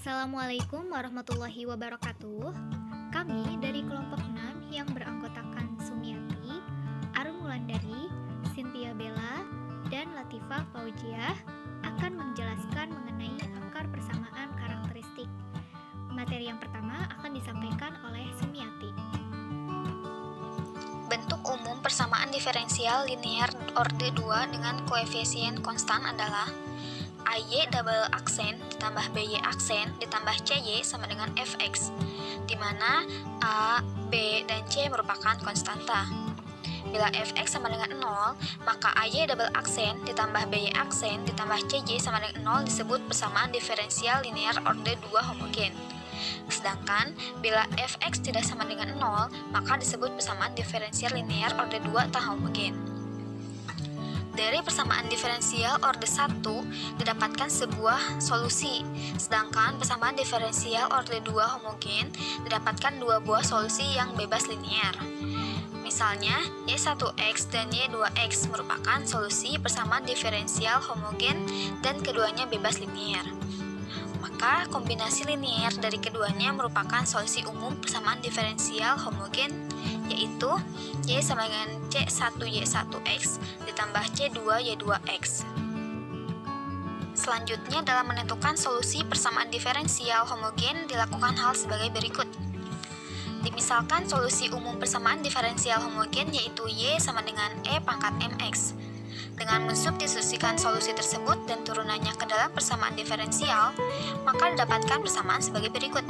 Assalamualaikum warahmatullahi wabarakatuh. Kami dari kelompok 6 yang beranggotakan Sumiati, Arun Wulandari, Cynthia Bella, dan Latifah Fauziah akan menjelaskan mengenai akar persamaan karakteristik. Materi yang pertama akan disampaikan oleh Sumiati. Bentuk umum persamaan diferensial linear orde 2 dengan koefisien konstan adalah AY double aksen ditambah BY aksen ditambah CY sama dengan Fx, di mana A, B, dan C merupakan konstanta. Bila Fx sama dengan 0, maka AY double aksen ditambah BY aksen ditambah CY sama dengan 0 disebut persamaan diferensial linear orde 2 homogen. Sedangkan bila Fx tidak sama dengan 0, maka disebut persamaan diferensial linear orde 2 tak homogen. Dari persamaan diferensial orde 1 didapatkan sebuah solusi, sedangkan persamaan diferensial orde 2 homogen didapatkan dua buah solusi yang bebas linear. Misalnya, Y1x dan Y2x merupakan solusi persamaan diferensial homogen dan keduanya bebas linear. Maka kombinasi linear dari keduanya merupakan solusi umum persamaan diferensial homogen, yaitu Y sama dengan C1Y1x ditambah C2Y2x. Selanjutnya, dalam menentukan solusi persamaan diferensial homogen dilakukan hal sebagai berikut. Dimisalkan solusi umum persamaan diferensial homogen yaitu Y sama dengan E pangkat mx. Dengan mensubstitusikan solusi tersebut dan turunannya ke dalam persamaan diferensial, maka didapatkan persamaan sebagai berikut.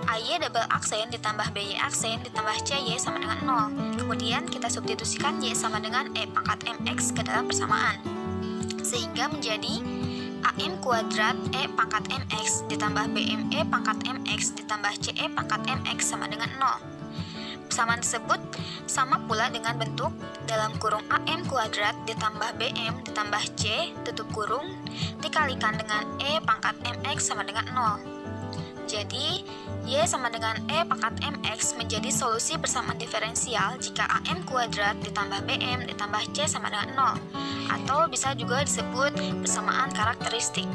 AY double aksen ditambah BY aksen ditambah CY sama dengan 0. Kemudian kita substitusikan Y sama dengan E pangkat mx ke dalam persamaan, sehingga menjadi AM kuadrat E pangkat mx ditambah BM E pangkat mx ditambah CE pangkat mx sama dengan 0. Persamaan tersebut sama pula dengan bentuk dalam kurung AM kuadrat ditambah BM ditambah C tutup kurung dikalikan dengan E pangkat mx sama dengan 0. Jadi, Y sama dengan E pangkat mx menjadi solusi persamaan diferensial jika AM kuadrat ditambah BM ditambah C sama dengan 0, atau bisa juga disebut persamaan karakteristik.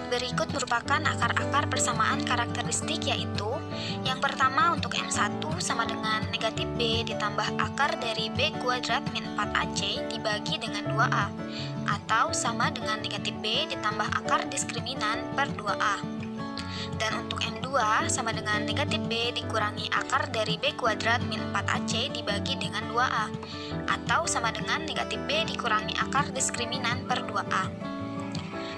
Berikut merupakan akar-akar persamaan karakteristik, yaitu yang pertama untuk M1 sama dengan negatif B ditambah akar dari B kuadrat min 4AC dibagi dengan 2A, atau sama dengan negatif B ditambah akar diskriminan per 2A. Dan untuk M2 sama dengan negatif B dikurangi akar dari B kuadrat min 4AC dibagi dengan 2A, atau sama dengan negatif B dikurangi akar diskriminan per 2A.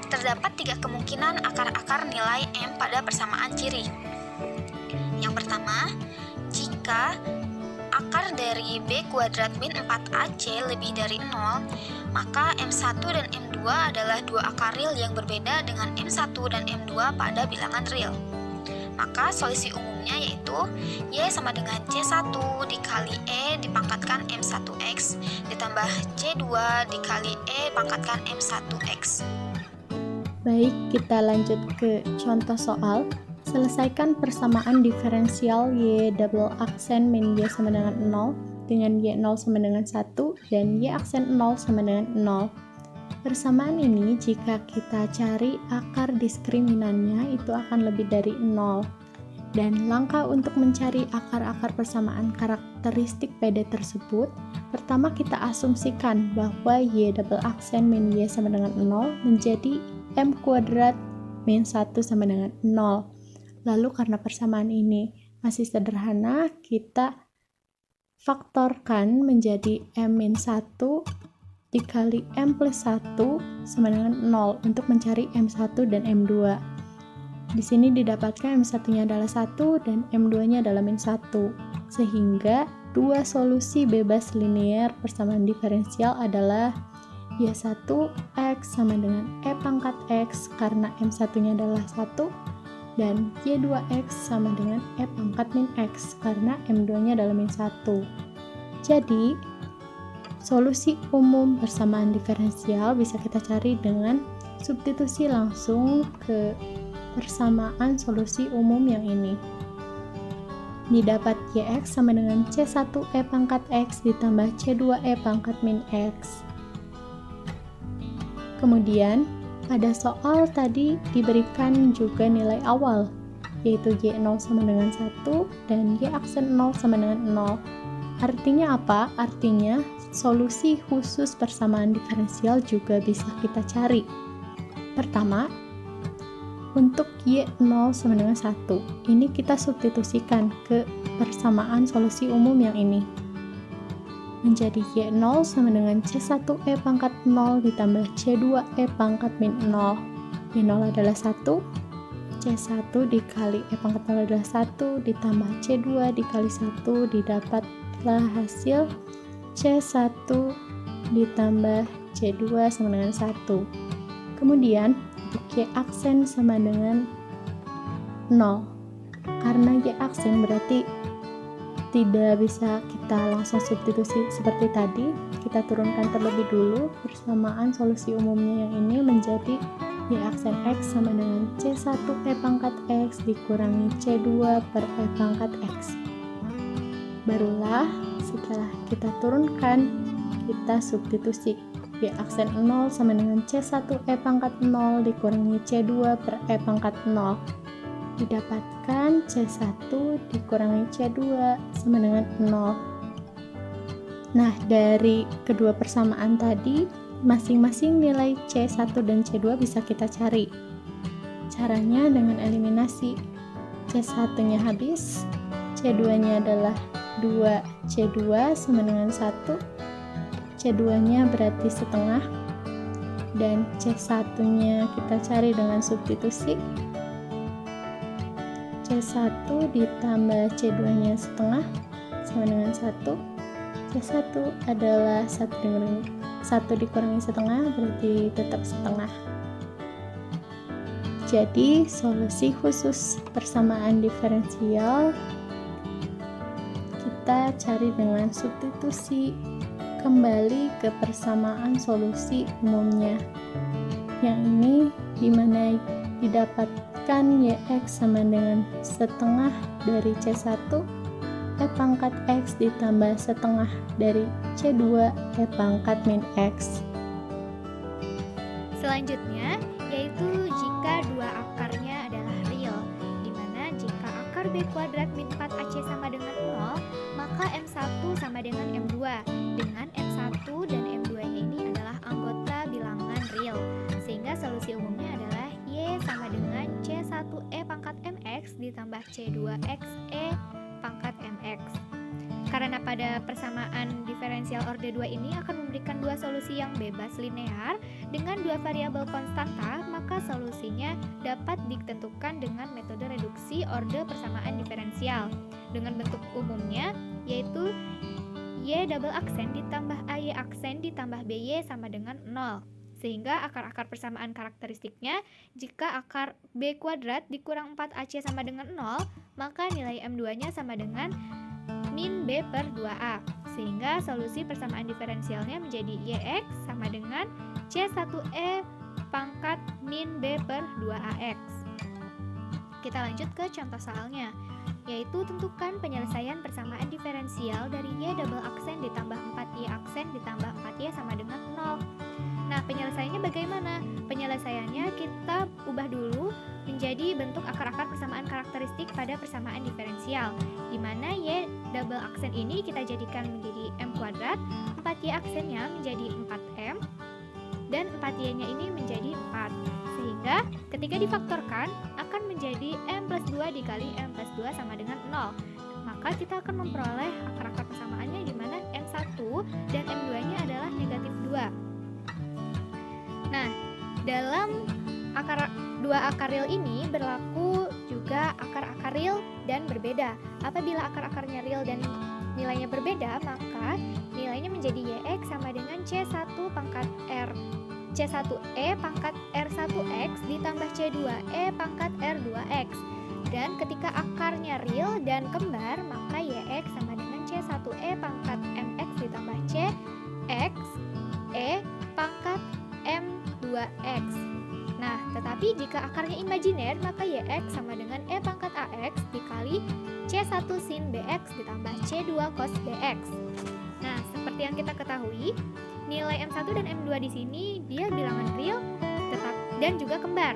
Terdapat tiga kemungkinan akar-akar nilai M pada persamaan ciri. Yang pertama, jika akar dari B kuadrat min 4AC lebih dari 0, maka M1 dan M2 adalah dua akar real yang berbeda dengan M1 dan M2 pada bilangan real. Maka solusi umumnya yaitu Y sama dengan C1 dikali E dipangkatkan M1X ditambah C2 dikali E pangkatkan M1X. Baik, kita lanjut ke contoh soal. Selesaikan persamaan diferensial Y double aksen min Y sama dengan 0 dengan Y0 sama dengan 1 dan Y aksen 0 sama dengan 0. Persamaan ini jika kita cari akar diskriminannya itu akan lebih dari 0. Dan langkah untuk mencari akar-akar persamaan karakteristik PD tersebut, pertama kita asumsikan bahwa Y double aksen min Y sama dengan 0 menjadi M kuadrat min 1 sama dengan 0. Lalu karena persamaan ini masih sederhana, kita faktorkan menjadi M min 1 dikali M plus 1 sama dengan 0 untuk mencari M1 dan M2. Di sini didapatkan M1-nya adalah 1 dan M2-nya adalah min 1. Sehingga dua solusi bebas linear persamaan diferensial adalah Y1x sama dengan E pangkat x karena M1-nya adalah 1 dan Y2x sama dengan E pangkat min x karena M2-nya adalah min 1. Jadi, solusi umum persamaan diferensial bisa kita cari dengan substitusi langsung ke persamaan solusi umum yang ini. Didapat Yx sama dengan C1E pangkat x ditambah C2E pangkat min x. Kemudian, pada soal tadi diberikan juga nilai awal, yaitu Y0 sama dengan 1 dan Y aksen 0 sama dengan 0. Artinya apa? Artinya solusi khusus persamaan diferensial juga bisa kita cari. Pertama, untuk Y0 sama dengan 1, ini kita substitusikan ke persamaan solusi umum yang ini. Menjadi Y0 sama dengan C1E pangkat 0 ditambah C2E pangkat min 0. Y0 adalah 1, C1 dikali E pangkat 0 adalah 1, ditambah C2 dikali 1, didapatlah hasil C1 ditambah C2 sama dengan 1. Kemudian untuk Y aksen sama dengan 0. Karena Y aksen berarti tidak bisa kita langsung substitusi seperti tadi, kita turunkan terlebih dulu persamaan solusi umumnya yang ini menjadi Y aksen X sama dengan C1E pangkat X dikurangi C2 per E pangkat X. Barulah setelah kita turunkan, kita substitusi Y aksen 0 sama dengan C1E pangkat 0 dikurangi C2 per E pangkat 0. Didapatkan C1 dikurangi C2 sama dengan 0. Nah, dari kedua persamaan tadi, masing-masing nilai C1 dan C2 bisa kita cari. Caranya dengan eliminasi. C1-nya habis, C2-nya adalah 2, C2 sama dengan 1, C2-nya berarti setengah, dan C1-nya kita cari dengan substitusi. C1 ditambah C2-nya setengah sama dengan 1. C1 adalah 1 dikurangi setengah berarti tetap setengah. Jadi solusi khusus persamaan diferensial kita cari dengan substitusi kembali ke persamaan solusi umumnya. Yang ini dimana didapatkan Yx sama dengan setengah dari C1 E pangkat X ditambah setengah dari C2 E pangkat min X. Selanjutnya, yaitu jika dua akarnya adalah real, dimana jika akar B kuadrat min 4AC sama dengan 0, maka M1 sama dengan M2, dengan M1 dan M2-nya ini adalah anggota bilangan real, sehingga solusi umumnya adalah Y sama dengan C1E pangkat MX ditambah C2X E pangkat MX. Karena pada persamaan diferensial orde 2 ini akan memberikan dua solusi yang bebas linear dengan dua variabel konstanta, maka solusinya dapat ditentukan dengan metode reduksi orde persamaan diferensial dengan bentuk umumnya, yaitu Y double aksen ditambah AY aksen ditambah BY sama dengan 0. Sehingga akar-akar persamaan karakteristiknya, jika akar B kuadrat dikurang 4AC sama dengan 0, maka nilai M2-nya sama dengan min B per 2A. Sehingga solusi persamaan diferensialnya menjadi YX sama dengan C1E pangkat min B per 2AX. Kita lanjut ke contoh soalnya, yaitu tentukan penyelesaian persamaan diferensial dari Y double aksen ditambah 4Y aksen ditambah 4Y sama dengan 0. Nah, penyelesaiannya bagaimana? Penyelesaiannya kita ubah dulu menjadi bentuk akar-akar persamaan karakteristik pada persamaan diferensial, di mana Y double aksen ini kita jadikan menjadi M kuadrat, 4Y aksennya menjadi 4M, dan 4Y-nya ini menjadi 4. Sehingga ketika difaktorkan akan menjadi M plus 2 dikali M plus 2 sama dengan 0. Maka kita akan memperoleh akar-akar persamaannya di mana M1 dan M2-nya adalah negatif 2. Nah, dalam dua akar real ini berlaku juga akar-akar real dan berbeda. Apabila akar-akarnya real dan nilainya berbeda, maka nilainya menjadi Yx sama dengan C1E pangkat R1X ditambah C2E pangkat R2X. Dan ketika akarnya real dan kembar, maka Yx sama dengan C1E pangkat MX ditambah CX E pangkat M2X. Nah, tetapi jika akarnya imajiner, maka YX sama dengan E pangkat AX dikali C1 sin BX ditambah C2 cos BX. Nah, seperti yang kita ketahui, nilai M1 dan M2 di sini dia bilangan real, dan juga kembar.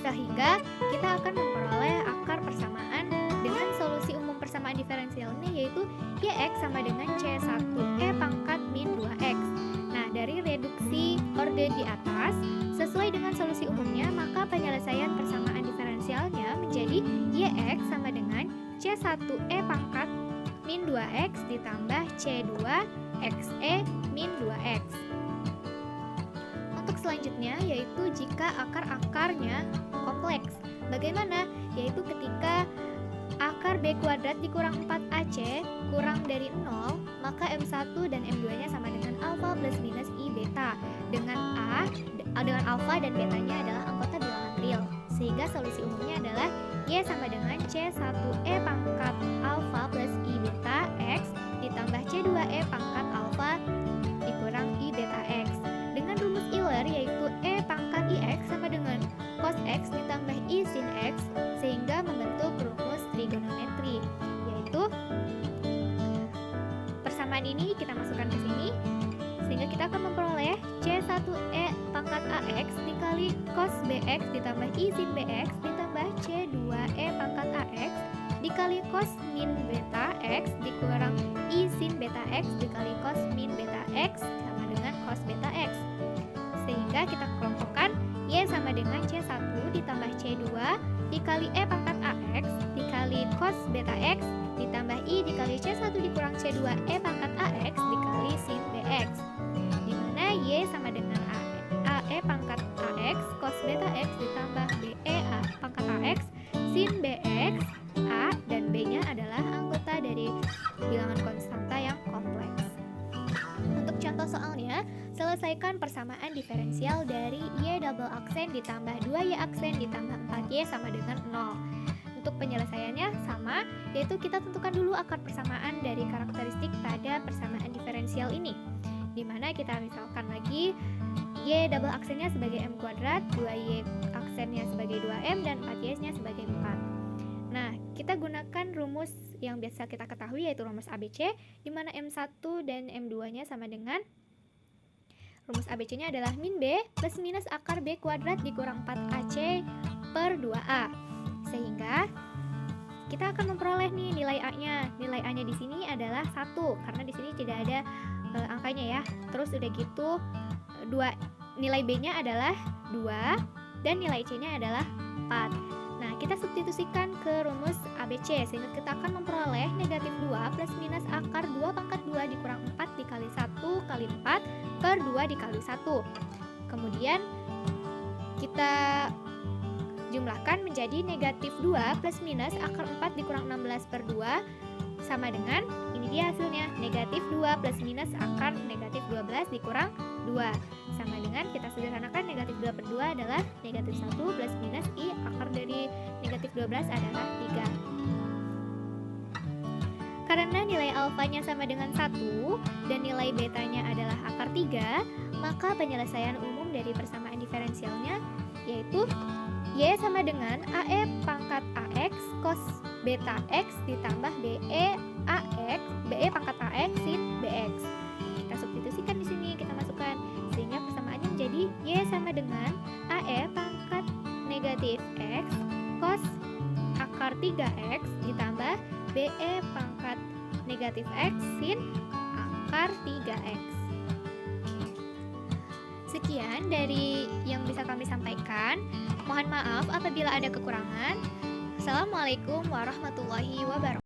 Sehingga kita akan memperoleh akar persamaan dengan solusi umum persamaan diferensialnya, yaitu YX sama dengan C1E pangkat min 2X. Nah, dari reduksi orde di atas, sesuai dengan solusi umumnya, maka penyelesaian persamaan diferensialnya menjadi YX sama dengan C1E pangkat min 2X ditambah C2XE min 2X. Untuk selanjutnya yaitu jika akar-akarnya kompleks. Bagaimana? Yaitu ketika akar B kuadrat dikurang 4AC kurang dari 0, maka M1 dan M2-nya sama dengan alfa plus minus I beta, dengan alfa dan betanya adalah anggota bilangan real. Sehingga solusi umumnya adalah Y sama dengan C1E pangkat alfa plus I beta X ditambah C2E pangkat alfa dikurang I beta X. Dengan rumus Euler yaitu E pangkat IX sama dengan cos X ditambah I sin X, sehingga membentuk rumus trigonometri, yaitu persamaan ini kita masukkan ke sini, sehingga kita akan memperoleh C1E pangkat AX dikali cos BX ditambah I sin BX ditambah C2E pangkat AX dikali cos min beta X dikurang I sin beta X dikali cos min beta X sama dengan cos beta X. Sehingga kita kelompokkan Y sama dengan C1 ditambah C2 dikali E pangkat AX dikali cos beta X ditambah I dikali C1 dikurang C2 E pangkat AX dikali sin BX, dimana Y sama dengan AE pangkat AX cos beta X ditambah BE pangkat AX sin BX. A dan B nya adalah anggota dari bilangan konstanta yang kompleks. Untuk contoh soalnya, selesaikan persamaan diferensial dari Y double aksen ditambah 2Y aksen ditambah 4Y sama dengan 0. Untuk penyelesaiannya sama, yaitu kita tentukan dulu akar persamaan dari karakteristik pada persamaan diferensial ini, dimana kita misalkan lagi Y double aksennya sebagai M kuadrat, 2Y aksennya sebagai 2M, dan 4Y nya sebagai 4. Nah, kita gunakan rumus yang biasa kita ketahui yaitu rumus ABC, di mana M1 dan M2 nya sama dengan rumus ABC nya adalah min B plus minus akar B kuadrat dikurang 4AC per 2A. Sehingga kita akan memperoleh nih nilai A-nya. Nilai A-nya di sini adalah 1 karena di sini tidak ada angkanya ya. Terus udah gitu nilai B-nya adalah 2 dan nilai C-nya adalah 4. Nah, kita substitusikan ke rumus ABC sehingga kita akan memperoleh negatif 2 plus minus akar 2 pangkat 2 dikurang 4 dikali 1 kali 4 per 2 dikali 1. Kemudian kita jumlahkan menjadi negatif 2 plus minus akar 4 dikurang 16 per 2 sama dengan, ini dia hasilnya, negatif 2 plus minus akar negatif 12 dikurang 2 sama dengan, kita sederhanakan, negatif 2 per 2 adalah negatif 1 plus minus I akar dari negatif 12 adalah 3. Karena nilai alfanya sama dengan 1 dan nilai betanya adalah akar 3, maka penyelesaian umum dari persamaan diferensialnya yaitu Y sama dengan AE pangkat AX cos beta X ditambah BE pangkat AX sin BX. Kita substitusikan di sini, kita masukkan sehingga persamaannya menjadi Y sama dengan AE pangkat negatif X cos akar 3X ditambah BE pangkat negatif X sin akar 3X. Sekian dari yang bisa kami sampaikan. Mohon maaf apabila ada kekurangan. Assalamualaikum warahmatullahi wabarakatuh.